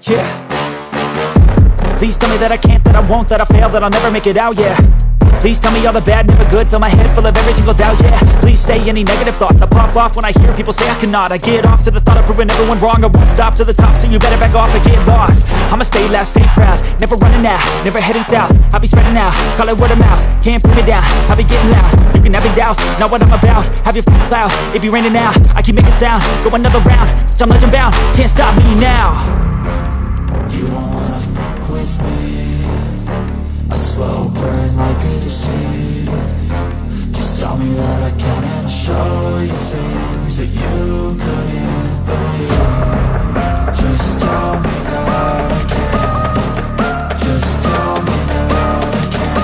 Yeah. Please tell me that I can't, that I won't, that I fail, that I'll never make it out, yeah. Please tell me all the bad, never good, fill my head full of every single doubt, yeah. Please say any negative thoughts, I pop off when I hear people say I cannot. I get off to the thought of proving everyone wrong, I won't stop to the top, so you better back off and get lost. I'ma stay loud, stay proud, never running out, never heading south. I'll be spreading out, call it word of mouth, can't put me down, I'll be getting loud. You can have your doubts, not what I'm about, have your cloud, it be raining now. I keep making sound, go another round, I'm legend bound, can't stop me now. You don't wanna fuck with me, a slow burn like a disease. Just tell me that I can and I'll show you things that you couldn't believe. Just tell me that I can. Just tell me that I can.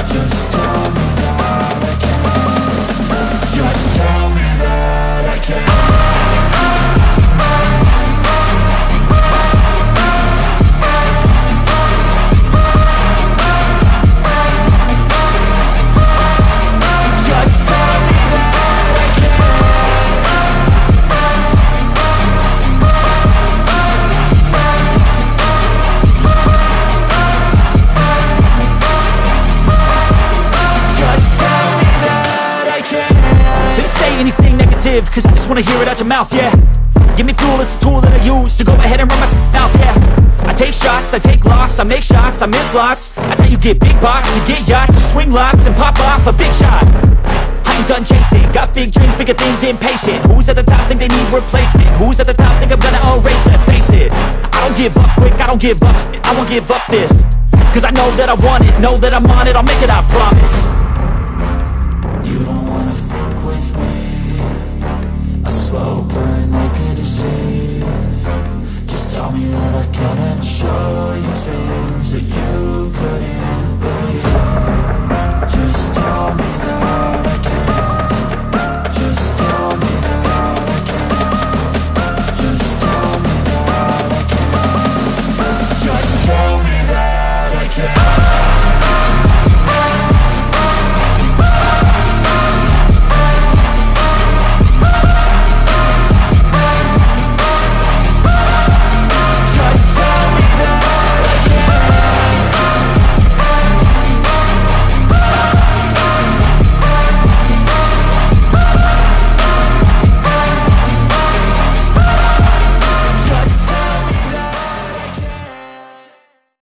Just tell me that I can. Just tell me that I can. Cause I just wanna hear it out your mouth, yeah. Give me fuel, it's a tool that I use to go ahead and run my mouth, yeah. I take shots, I take loss, I make shots, I miss lots. That's how you get big box, you get yachts, you swing lots and pop off a big shot. I ain't done chasing, got big dreams, bigger things, impatient. Who's at the top think they need replacement? Who's at the top think I'm gonna erase, let's face it. I don't give up quick, I don't give up shit, I won't give up this. Cause I know that I want it, know that I'm on it, I'll make it, I promise.